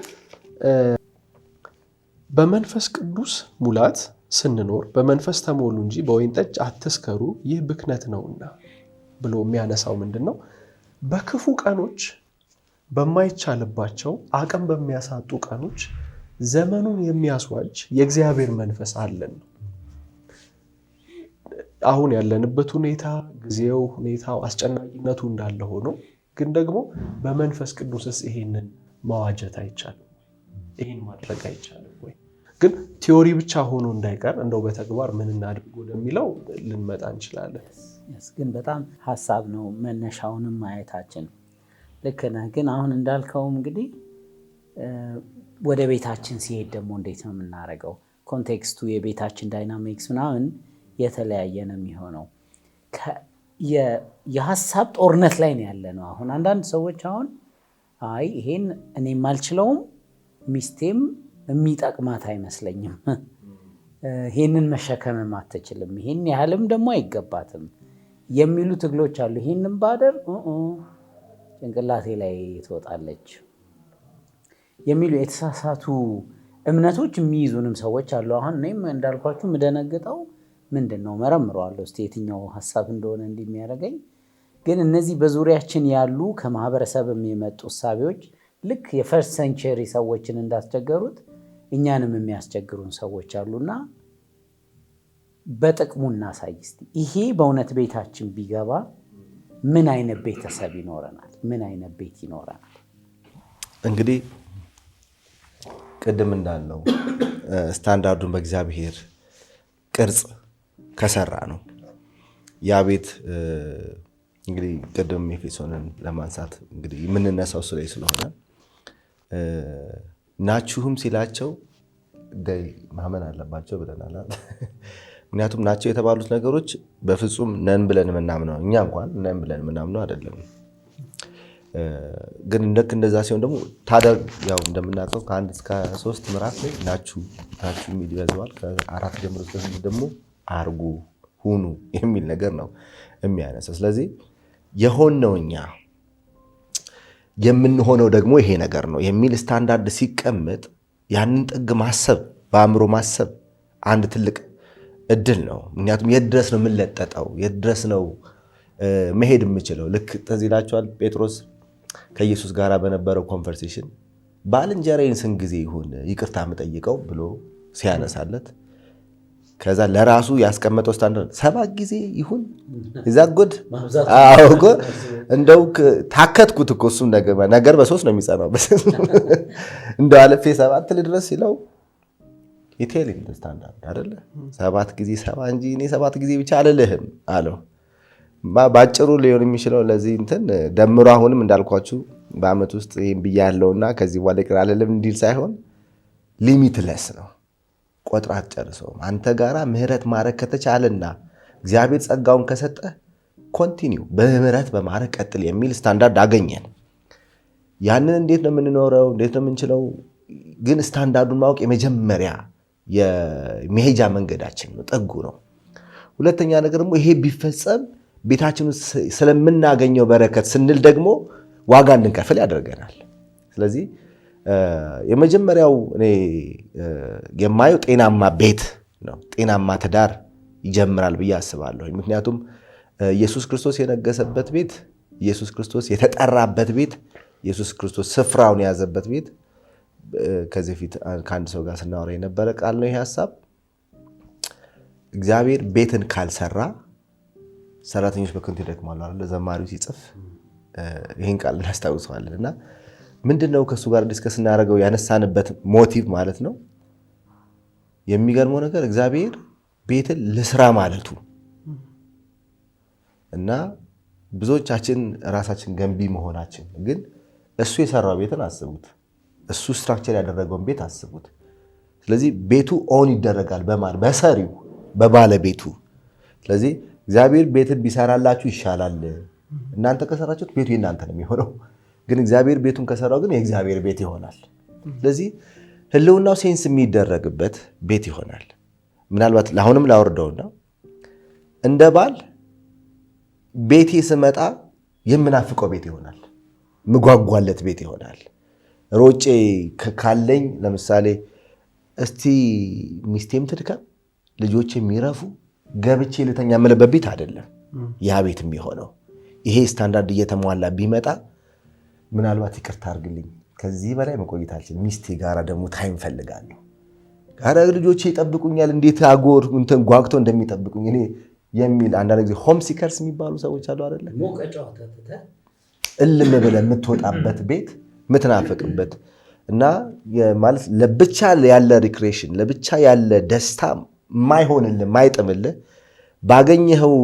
በመንፈስ ቅዱስ ሙላት ስንኖር በመንፈስ ተሞሉ እንጂ በወይን ጠጅ አትስከሩ፣ ይህ ብክነት ነውና ብሎ የሚያነሳው ምንድነው? በክፉ ቀኖች በማይቻልባቸው አቅም በሚያሳጡ ቀኖች ዘመኑን የሚያስዋጅ የእግዚአብሔር መንፈስ አለን። አሁን ያለንበት ሁኔታ ጊዜው ሁኔታው አስጨናቂነቱ እንዳለ ሆኖ ግን ደግሞ በመንፈስ ቅዱስስ ይሄንን ማዋጀት አይቻልም? ይሄን ማድረግ አይቻልም ወይ? ግን ቲዮሪ ብቻ ሆኖ እንዳይቀር እንደው በተግባር ምን እናድርግ ወደሚለው ልንመጣ እንችላለን። ግን በጣም ሀሳብ ነው መነሻውንም ማየታችን ልክ ነህ። ግን አሁን እንዳልከውም እንግዲህ ወደ ቤታችን ሲሄድ ደግሞ እንዴት ነው የምናደርገው? ኮንቴክስቱ የቤታችን ዳይናሚክስ ምናምን የተለያየ ነው የሚሆነው። የሀሳብ ጦርነት ላይ ነው ያለ ነው። አሁን አንዳንድ ሰዎች አሁን አይ ይሄን እኔም አልችለውም ሚስቴም የሚጠቅማት አይመስለኝም፣ ይሄንን መሸከምም አትችልም፣ ይሄን ያህልም ደግሞ አይገባትም የሚሉ ትግሎች አሉ። ይሄንን ባደርግ ጭንቅላቴ ላይ ትወጣለች የሚሉ የተሳሳቱ እምነቶች የሚይዙንም ሰዎች አሉ። አሁን እኔም እንዳልኳችሁ የምደነግጠው ምንድን ነው መረምረዋለሁ እስቲ የትኛው ሀሳብ እንደሆነ እንደሚያደርገኝ። ግን እነዚህ በዙሪያችን ያሉ ከማህበረሰብም የመጡ እሳቤዎች ልክ የፈርስት ሴንቸሪ ሰዎችን እንዳስቸገሩት እኛንም የሚያስቸግሩን ሰዎች አሉና በጥቅሙ እናሳይ እስቲ። ይሄ በእውነት ቤታችን ቢገባ ምን አይነት ቤተሰብ ይኖረናል? ምን አይነት ቤት ይኖረናል? እንግዲህ ቅድም እንዳለው ስታንዳርዱን በእግዚአብሔር ቅርጽ ከሰራ ነው ያ ቤት። እንግዲህ ቅድም ኤፌሶንን ለማንሳት እንግዲህ የምንነሳው እሱ ላይ ስለሆነ ናችሁም ሲላቸው ማመን አለባቸው ብለናል። ምክንያቱም ናቸው የተባሉት ነገሮች በፍጹም ነን ብለን የምናምነው እኛ እንኳን ነን ብለን የምናምነው አይደለም። ግን እንደዛ ሲሆን ደግሞ ታዲያ ያው እንደምናውቀው ከ1 እስከ 3 ምዕራፍ ላይ ናችሁ የሚል ይበዛዋል። ከ4 ጀምሮ እስከ 6 ደግሞ አርጉ ሁኑ የሚል ነገር ነው የሚያነሳው። ስለዚህ የሆነው እኛ የምንሆነው ደግሞ ይሄ ነገር ነው የሚል ስታንዳርድ ሲቀመጥ ያንን ጥግ ማሰብ በአእምሮ ማሰብ አንድ ትልቅ እድል ነው። ምክንያቱም የት ድረስ ነው የምንለጠጠው? የት ድረስ ነው መሄድ የምችለው? ልክ ትዝ ይላችኋል ጴጥሮስ ከኢየሱስ ጋር በነበረው ኮንቨርሴሽን ባልንጀራዬን ስንት ጊዜ ይሁን ይቅርታ የምጠይቀው ብሎ ሲያነሳለት ከዛ ለራሱ ያስቀመጠው ስታንዳርድ 7 ጊዜ ይሁን ይዛጎድ እንደው ታከትኩት እኮ እሱም ነገር በ3 ነው የሚጸናው እንደው አለፌ 7 ልድረስ ሲለው ኢቴሊንግ ስታንዳርድ አይደለ 7 ጊዜ 7 እንጂ እኔ 7 ጊዜ ብቻ አልልህም አለው። ባጭሩ ሊሆን የሚችለው ለዚህ እንትን ደምሮ አሁንም እንዳልኳችሁ በአመት ውስጥ ይሄን ብያለውና ከዚህ በኋላ ይቅር አልልም እንዲል ሳይሆን ሊሚትለስ ነው። ቆጥራ አትጨርሰውም። አንተ ጋራ ምህረት ማድረግ ከተቻለና እግዚአብሔር ጸጋውን ከሰጠ ኮንቲኒው በምህረት በማድረግ ቀጥል የሚል ስታንዳርድ አገኘን። ያንን እንዴት ነው የምንኖረው? እንዴት ነው የምንችለው? ግን ስታንዳርዱን ማወቅ የመጀመሪያ የመሄጃ መንገዳችን ነው፣ ጥጉ ነው። ሁለተኛ ነገር ደግሞ ይሄ ቢፈጸም ቤታችን ስለምናገኘው በረከት ስንል ደግሞ ዋጋ እንድንከፍል ያደርገናል። ስለዚህ የመጀመሪያው እኔ የማየው ጤናማ ቤት ነው። ጤናማ ትዳር ይጀምራል ብዬ አስባለሁ። ምክንያቱም ኢየሱስ ክርስቶስ የነገሰበት ቤት፣ ኢየሱስ ክርስቶስ የተጠራበት ቤት ኢየሱስ ክርስቶስ ስፍራውን የያዘበት ቤት ከዚህ ፊት ከአንድ ሰው ጋር ስናወራ የነበረ ቃል ነው ይሄ ሐሳብ። እግዚአብሔር ቤትን ካልሰራ ሰራተኞች በከንቱ ይደክማሉ አይደል? ዘማሪው ሲጽፍ ይሄን ቃል እናስታውሰዋለን። እና ምንድነው ከሱ ጋር ዲስከስ እናደርገው ያነሳንበት ሞቲቭ ማለት ነው። የሚገርመው ነገር እግዚአብሔር ቤትን ልስራ ማለቱ እና ብዙዎቻችን ራሳችን ገንቢ መሆናችን፣ ግን እሱ የሰራው ቤትን አስቡት። እሱ ስትራክቸር ያደረገውን ቤት አስቡት። ስለዚህ ቤቱ ኦን ይደረጋል በሰሪው በባለቤቱ። ስለዚህ እግዚአብሔር ቤትን ቢሰራላችሁ ይሻላል። እናንተ ከሰራችሁት ቤቱ የእናንተ ነው የሚሆነው። ግን እግዚአብሔር ቤቱን ከሰራው ግን የእግዚአብሔር ቤት ይሆናል። ስለዚህ ህልውናው ሴንስ የሚደረግበት ቤት ይሆናል። ምናልባት ለአሁንም ላወርደውና እንደ ባል ቤቴ ስመጣ የምናፍቀው ቤት ይሆናል፣ ምጓጓለት ቤት ይሆናል። ሮጬ ካለኝ ለምሳሌ እስቲ ሚስቴም ትድከም ልጆች የሚረፉ ገብቼ ልተኛ የምልበት ቤት አይደለም ያ ቤት የሚሆነው። ይሄ ስታንዳርድ እየተሟላ ቢመጣ ምናልባት ይቅርታ አድርግልኝ ከዚህ በላይ መቆየት አልችልም፣ ሚስቴ ጋራ ደግሞ ታይም ፈልጋለሁ፣ ጋራ ልጆቼ ይጠብቁኛል፣ እንዴት አጎር እንትን ጓግቶ እንደሚጠብቁኝ እኔ የሚል አንዳንድ ጊዜ ሆም ሲከርስ የሚባሉ ሰዎች አሉ አይደለ? እልም ብለህ የምትወጣበት ቤት የምትናፍቅበት እና ማለት ለብቻ ያለ ሪክሬሽን ለብቻ ያለ ደስታ ማይሆንልህ ማይጥምልህ ባገኘኸው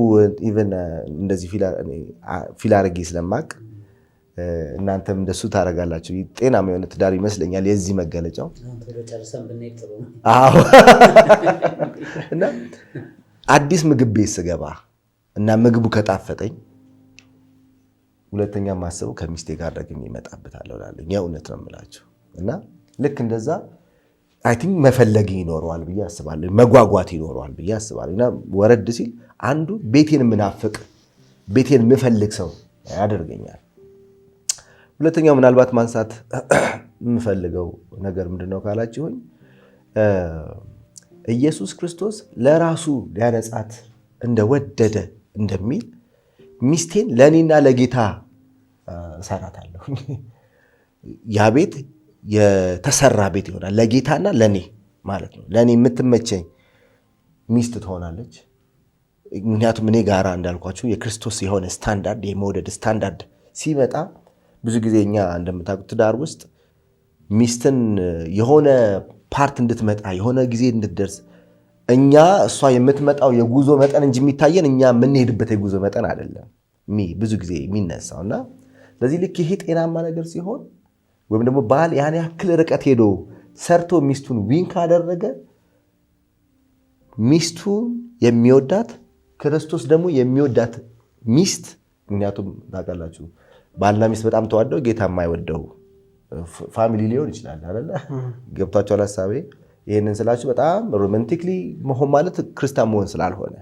ኢቭን እንደዚህ ፊል አድርጌ ስለማቅ እናንተም እንደሱ ታደርጋላችሁ። ጤናማ የሆነ ትዳር ይመስለኛል የዚህ መገለጫው። እና አዲስ ምግብ ቤት ስገባ እና ምግቡ ከጣፈጠኝ ሁለተኛ ማሰቡ ከሚስቴ ጋር ደግሜ እመጣበታለሁ እላለሁ። የእውነት ነው የምላችሁ። እና ልክ እንደዛ አይ ቲንክ መፈለግ ይኖረዋል ብዬ አስባለሁ፣ መጓጓት ይኖረዋል ብዬ አስባለሁ። እና ወረድ ሲል አንዱ ቤቴን የምናፍቅ ቤቴን የምፈልግ ሰው ያደርገኛል። ሁለተኛው ምናልባት ማንሳት የምፈልገው ነገር ምንድነው ካላችሁኝ ኢየሱስ ክርስቶስ ለራሱ ሊያነጻት እንደወደደ እንደሚል ሚስቴን ለእኔና ለጌታ እሰራታለሁ። ያ ቤት የተሰራ ቤት ይሆናል ለጌታና ለእኔ ማለት ነው። ለእኔ የምትመቸኝ ሚስት ትሆናለች። ምክንያቱም እኔ ጋራ እንዳልኳችሁ የክርስቶስ የሆነ ስታንዳርድ የመውደድ ስታንዳርድ ሲመጣ ብዙ ጊዜ እኛ እንደምታውቁት ትዳር ውስጥ ሚስትን የሆነ ፓርት እንድትመጣ የሆነ ጊዜ እንድትደርስ እኛ እሷ የምትመጣው የጉዞ መጠን እንጂ የሚታየን እኛ የምንሄድበት የጉዞ መጠን አይደለም ብዙ ጊዜ የሚነሳው። እና ለዚህ ልክ ይሄ ጤናማ ነገር ሲሆን ወይም ደግሞ ባል ያን ያክል ርቀት ሄዶ ሰርቶ ሚስቱን ዊን ካደረገ ሚስቱን የሚወዳት ክርስቶስ ደግሞ የሚወዳት ሚስት፣ ምክንያቱም ታውቃላችሁ ባልና ሚስት በጣም ተዋደው ጌታ የማይወደው ፋሚሊ ሊሆን ይችላል አይደለ? ገብቷችኋል ሐሳቤ? ይሄንን ስላችሁ በጣም ሮማንቲክሊ መሆን ማለት ክርስቲያን መሆን ስላልሆነ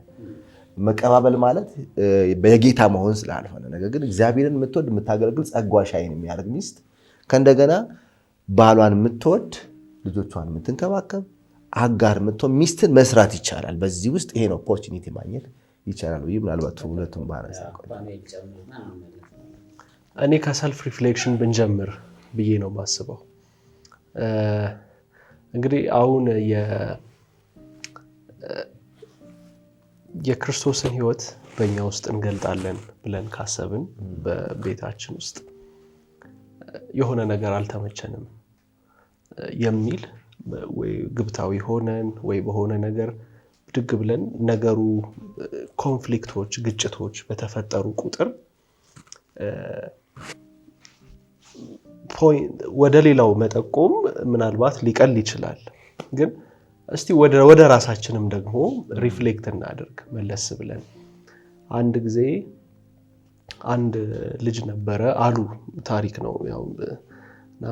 መቀባበል ማለት በጌታ መሆን ስላልሆነ፣ ነገር ግን እግዚአብሔርን የምትወድ የምታገለግል ጸጋዋ ሻይን የሚያደርግ ሚስት ከእንደገና ባሏን የምትወድ ልጆቿን የምትንከባከብ አጋር የምትሆን ሚስትን መስራት ይቻላል። በዚህ ውስጥ ይሄን ኦፖርቹኒቲ ማግኘት ይቻላል። ወይ ምናልባት ሁለቱም ባነሳ እኔ ከሰልፍ ሪፍሌክሽን ብንጀምር ብዬ ነው የማስበው። እንግዲህ አሁን የክርስቶስን ሕይወት በእኛ ውስጥ እንገልጣለን ብለን ካሰብን በቤታችን ውስጥ የሆነ ነገር አልተመቸንም የሚል ወይ ግብታዊ ሆነን ወይ በሆነ ነገር ብድግ ብለን ነገሩ ኮንፍሊክቶች፣ ግጭቶች በተፈጠሩ ቁጥር ወደ ሌላው መጠቆም ምናልባት ሊቀል ይችላል። ግን እስቲ ወደ ራሳችንም ደግሞ ሪፍሌክት እናደርግ መለስ ብለን። አንድ ጊዜ አንድ ልጅ ነበረ አሉ ታሪክ ነው ያው እና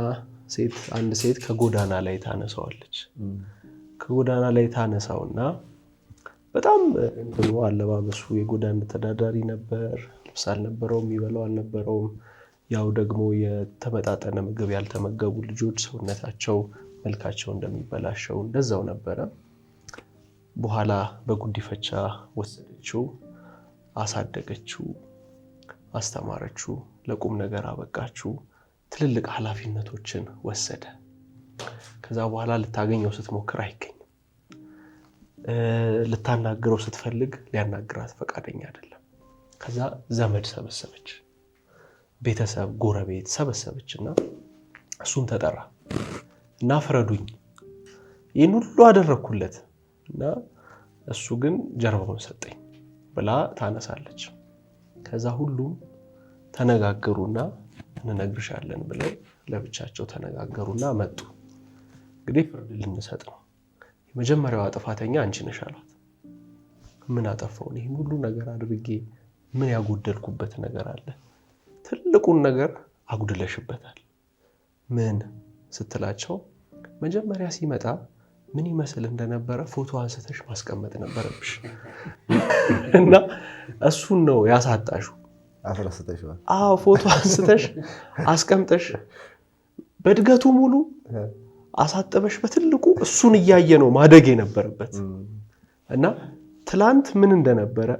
አንድ ሴት ከጎዳና ላይ ታነሳዋለች። ከጎዳና ላይ ታነሳውና በጣም እንትኑ አለባበሱ የጎዳና ተዳዳሪ ነበር፣ ልብስ አልነበረውም፣ ይበላው አልነበረውም። ያው ደግሞ የተመጣጠነ ምግብ ያልተመገቡ ልጆች ሰውነታቸው መልካቸው እንደሚበላሸው እንደዛው ነበረ። በኋላ በጉዲፈቻ ወሰደችው፣ አሳደገችው፣ አስተማረችው፣ ለቁም ነገር አበቃችው። ትልልቅ ኃላፊነቶችን ወሰደ። ከዛ በኋላ ልታገኘው ስትሞክር አይገኝም። ልታናግረው ስትፈልግ ሊያናግራት ፈቃደኛ አይደለም። ከዛ ዘመድ ሰበሰበች፣ ቤተሰብ ጎረቤት ሰበሰበችና እሱን ተጠራ እና ፍረዱኝ፣ ይህን ሁሉ አደረኩለት እና እሱ ግን ጀርባውን ሰጠኝ ብላ ታነሳለች። ከዛ ሁሉም ተነጋገሩና እንነግርሻለን ብለው ለብቻቸው ተነጋገሩና መጡ። እንግዲህ ፍርድ ልንሰጥ ነው። የመጀመሪያዋ ጥፋተኛ አንቺ ነሽ አሏት። ምን አጠፋው? ይህን ሁሉ ነገር አድርጌ ምን ያጎደልኩበት ነገር አለ? ትልቁን ነገር አጉድለሽበታል። ምን ስትላቸው መጀመሪያ ሲመጣ ምን ይመስል እንደነበረ ፎቶ አንስተሽ ማስቀመጥ ነበረብሽ እና እሱን ነው ያሳጣሽው። ፎቶ አንስተሽ አስቀምጠሽ በእድገቱ ሙሉ አሳጠበሽ በትልቁ እሱን እያየ ነው ማደግ የነበረበት እና ትላንት ምን እንደነበረ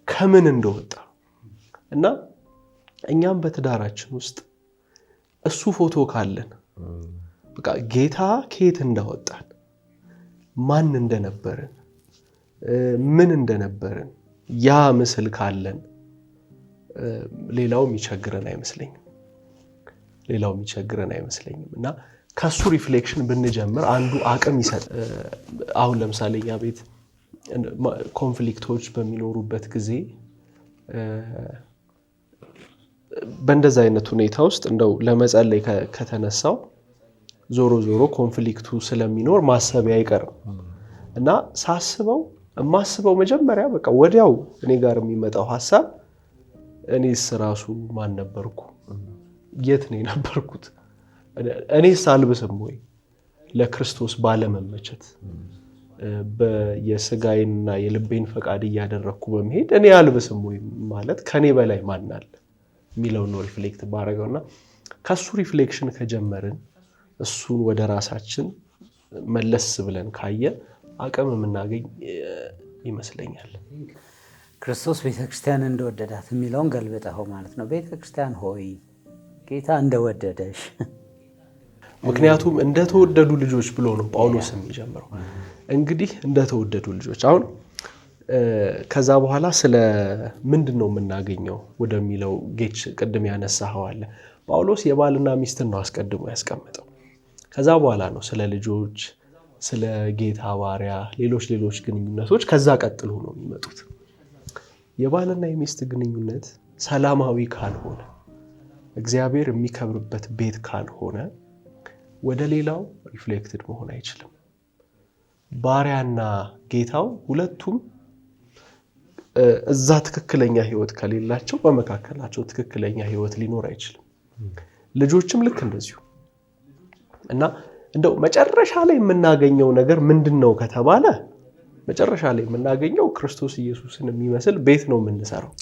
ከምን እንደወጣ እና እኛም በትዳራችን ውስጥ እሱ ፎቶ ካለን በቃ ጌታ ከየት እንዳወጣን ማን እንደነበርን ምን እንደነበርን ያ ምስል ካለን ሌላው የሚቸግረን አይመስለኝም እና ከሱ ሪፍሌክሽን ብንጀምር አንዱ አቅም ይሰጥ። አሁን ለምሳሌ እኛ ቤት ኮንፍሊክቶች በሚኖሩበት ጊዜ በእንደዛ አይነት ሁኔታ ውስጥ እንደው ለመጸለይ ከተነሳው ዞሮ ኮንፍሊክቱ ስለሚኖር ማሰብ አይቀርም እና ማስበው መጀመሪያ በቃ ወዲያው እኔ ጋር የሚመጣው ሐሳብ እኔስ ራሱ ማን ነበርኩ? የት ነው የነበርኩት? እኔስ አልብስም ወይ ለክርስቶስ ባለመመቸት የስጋዬንና የልቤን ፈቃድ እያደረኩ በመሄድ እኔ አልብስም ወይ ማለት ከኔ በላይ ማን አለ የሚለው ነው ሪፍሌክት ባረጋውና ከሱ ሪፍሌክሽን ከጀመርን እሱን ወደ ራሳችን መለስ ብለን ካየ አቅም የምናገኝ ይመስለኛል። ክርስቶስ ቤተክርስቲያን እንደወደዳት የሚለውን ገልብጠው ማለት ነው። ቤተክርስቲያን ሆይ ጌታ እንደወደደሽ። ምክንያቱም እንደተወደዱ ልጆች ብሎ ነው ጳውሎስ የሚጀምረው። እንግዲህ እንደተወደዱ ልጆች አሁን ከዛ በኋላ ስለ ምንድነው የምናገኘው ወደሚለው ጌች ቅድም ያነሳው አለ። ጳውሎስ የባልና ሚስትን ነው አስቀድሞ ያስቀመጠው። ከዛ በኋላ ነው ስለ ልጆች፣ ስለ ጌታ ባሪያ፣ ሌሎች ግንኙነቶች ከዛ ቀጥሎ ነው የሚመጡት። የባልና የሚስት ግንኙነት ሰላማዊ ካልሆነ እግዚአብሔር የሚከብርበት ቤት ካልሆነ ወደ ሌላው ሪፍሌክትድ መሆን አይችልም። ባሪያና ጌታው ሁለቱም እዛ ትክክለኛ ህይወት ከሌላቸው በመካከላቸው ትክክለኛ ህይወት ሊኖር አይችልም። ልጆችም ልክ እንደዚሁ እና እንደው መጨረሻ ላይ የምናገኘው ነገር ምንድነው ከተባለ መጨረሻ ላይ የምናገኘው ክርስቶስ ኢየሱስን የሚመስል ቤት ነው የምንሰራው።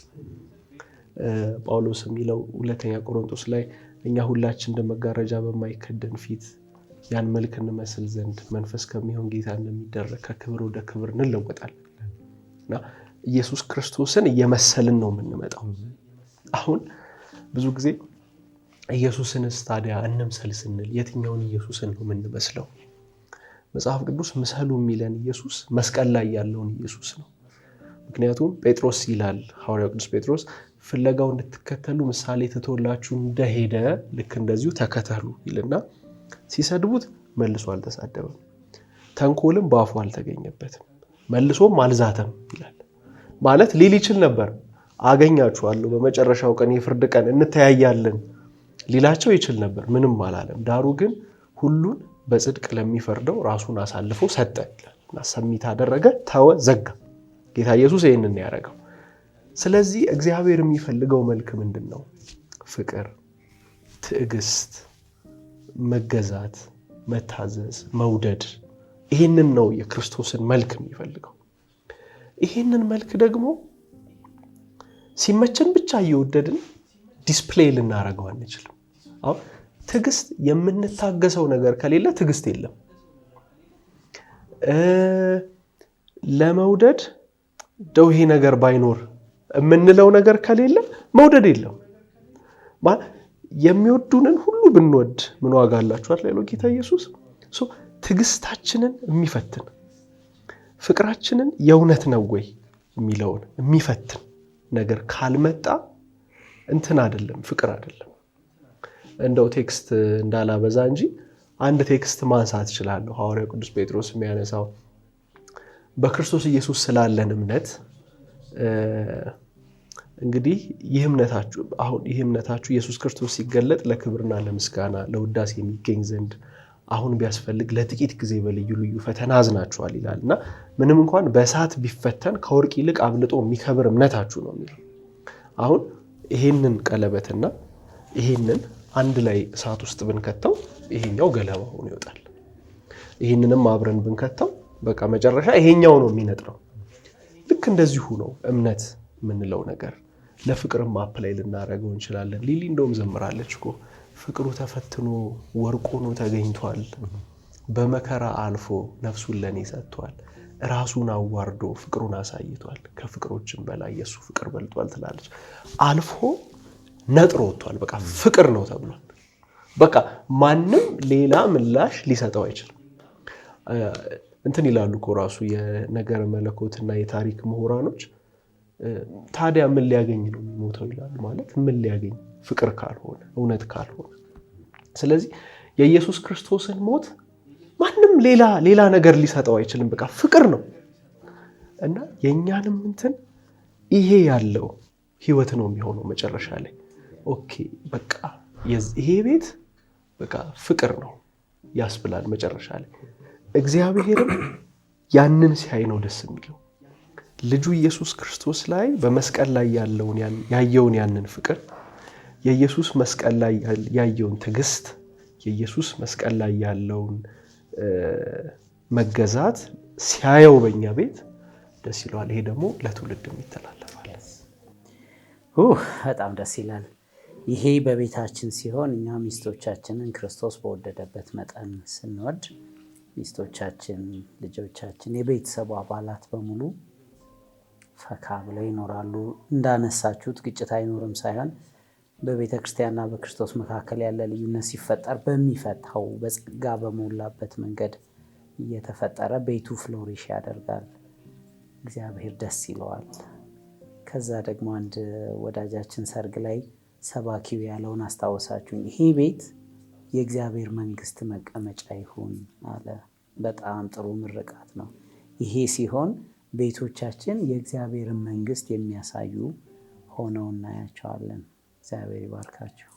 ጳውሎስ የሚለው ሁለተኛ ቆሮንቶስ ላይ እኛ ሁላችን እንደመጋረጃ በማይከደን ፊት ያን መልክ እንመስል ዘንድ መንፈስ ከሚሆን ጌታ እንደሚደረግ ከክብር ወደ ክብር እንለወጣለን እና ኢየሱስ ክርስቶስን እየመሰልን ነው የምንመጣው። አሁን ብዙ ጊዜ ኢየሱስን ታዲያ እንምሰል ስንል የትኛውን ኢየሱስን ነው የምንመስለው? መጽሐፍ ቅዱስ ምሰሉ የሚለን ኢየሱስ መስቀል ላይ ያለውን ኢየሱስ ነው። ምክንያቱም ጴጥሮስ ይላል ሐዋርያው ቅዱስ ጴጥሮስ ፍለጋው እንድትከተሉ ምሳሌ ተተወላችሁ እንደሄደ ልክ እንደዚሁ ተከተሉ ይልና ሲሰድቡት መልሶ አልተሳደበም፣ ተንኮልም በአፉ አልተገኘበትም፣ መልሶም አልዛተም ይላል። ማለት ሊል ይችል ነበር፣ አገኛችኋለሁ በመጨረሻው ቀን የፍርድ ቀን እንተያያለን ሊላቸው ይችል ነበር፣ ምንም አላለም። ዳሩ ግን ሁሉን በጽድቅ ለሚፈርደው ራሱን አሳልፎ ሰጠ እና ሰሚት አደረገ፣ ተወ፣ ዘጋ። ጌታ ኢየሱስ ይህንን ያደረገው። ስለዚህ እግዚአብሔር የሚፈልገው መልክ ምንድነው? ፍቅር፣ ትዕግስት፣ መገዛት፣ መታዘዝ፣ መውደድ። ይህንን ነው የክርስቶስን መልክ የሚፈልገው። ይህንን መልክ ደግሞ ሲመቸን ብቻ እየወደድን ዲስፕሌይ ልናደርገው አንችልም። አሁን ትዕግስት የምንታገሰው ነገር ከሌለ ትዕግስት የለም። ለመውደድ ደው ይሄ ነገር ባይኖር የምንለው ነገር ከሌለ መውደድ የለም። የሚወዱንን ሁሉ ብንወድ ምን ዋጋ አላችሁ አይደል ጌታ ኢየሱስ። ትዕግስታችንን የሚፈትን ፍቅራችንን የእውነት ነው ወይ የሚለውን የሚፈትን ነገር ካልመጣ እንትን አይደለም፣ ፍቅር አይደለም። እንደው ቴክስት እንዳላበዛ እንጂ አንድ ቴክስት ማንሳት እችላለሁ። ሐዋርያው ቅዱስ ጴጥሮስ የሚያነሳው በክርስቶስ ኢየሱስ ስላለን እምነት እንግዲህ ይህ እምነታችሁ ኢየሱስ ክርስቶስ ሲገለጥ ለክብርና ለምስጋና ለውዳሴ የሚገኝ ዘንድ አሁን ቢያስፈልግ ለጥቂት ጊዜ በልዩ ልዩ ፈተና አዝናችኋል ይላልና ምንም እንኳን በእሳት ቢፈተን ከወርቅ ይልቅ አብልጦ የሚከብር እምነታችሁ ነው የሚለው። አሁን ይሄንን ቀለበትና ይሄንን አንድ ላይ እሳት ውስጥ ብንከተው ይሄኛው ገለባ ሆኖ ይወጣል። ይሄንንም አብረን ብንከተው በቃ መጨረሻ ይሄኛው ነው የሚነጥረው። ልክ እንደዚሁ ነው እምነት የምንለው ነገር። ለፍቅርም አፕላይ ልናደርገው እንችላለን። ሊሊ እንደውም ዘምራለች እኮ ፍቅሩ ተፈትኖ ወርቅ ሆኖ ተገኝቷል፣ በመከራ አልፎ ነፍሱን ለኔ ሰጥቷል፣ ራሱን አዋርዶ ፍቅሩን አሳይቷል፣ ከፍቅሮችም በላይ የሱ ፍቅር በልጧል ትላለች። አልፎ ነጥሮ ወጥቷል። በቃ ፍቅር ነው ተብሏል። በቃ ማንም ሌላ ምላሽ ሊሰጠው አይችልም። እንትን ይላሉ እኮ ራሱ የነገረ መለኮትና የታሪክ ምሁራኖች ታዲያ ምን ሊያገኝ ነው የሚሞተው ይላሉ። ማለት ምን ሊያገኝ? ፍቅር ካልሆነ እውነት ካልሆነ። ስለዚህ የኢየሱስ ክርስቶስን ሞት ማንም ሌላ ነገር ሊሰጠው አይችልም። በቃ ፍቅር ነው እና የኛንም እንትን ይሄ ያለው ህይወት ነው የሚሆነው መጨረሻ ላይ። ኦኬ በቃ ይሄ ቤት በቃ ፍቅር ነው ያስብላል መጨረሻ ላይ። እግዚአብሔርም ያንን ሲያይ ነው ደስ የሚለው። ልጁ ኢየሱስ ክርስቶስ ላይ በመስቀል ላይ ያየውን ያንን ፍቅር፣ የኢየሱስ መስቀል ላይ ያየውን ትዕግስት፣ የኢየሱስ መስቀል ላይ ያለውን መገዛት ሲያየው በእኛ ቤት ደስ ይለዋል። ይሄ ደግሞ ለትውልድ ይተላለፋል። በጣም ደስ ይላል። ይሄ በቤታችን ሲሆን እኛ ሚስቶቻችንን ክርስቶስ በወደደበት መጠን ስንወድ ሚስቶቻችን፣ ልጆቻችን፣ የቤተሰቡ አባላት በሙሉ ፈካ ብለው ይኖራሉ። እንዳነሳችሁት ግጭት አይኖርም ሳይሆን በቤተ ክርስቲያንና በክርስቶስ መካከል ያለ ልዩነት ሲፈጠር በሚፈታው በጸጋ በሞላበት መንገድ እየተፈጠረ ቤቱ ፍሎሪሽ ያደርጋል። እግዚአብሔር ደስ ይለዋል። ከዛ ደግሞ አንድ ወዳጃችን ሰርግ ላይ ሰባኪው ያለውን አስታወሳችሁኝ። ይሄ ቤት የእግዚአብሔር መንግስት መቀመጫ ይሁን አለ። በጣም ጥሩ ምርቃት ነው። ይሄ ሲሆን ቤቶቻችን የእግዚአብሔርን መንግስት የሚያሳዩ ሆነው እናያቸዋለን። እግዚአብሔር ይባርካቸው።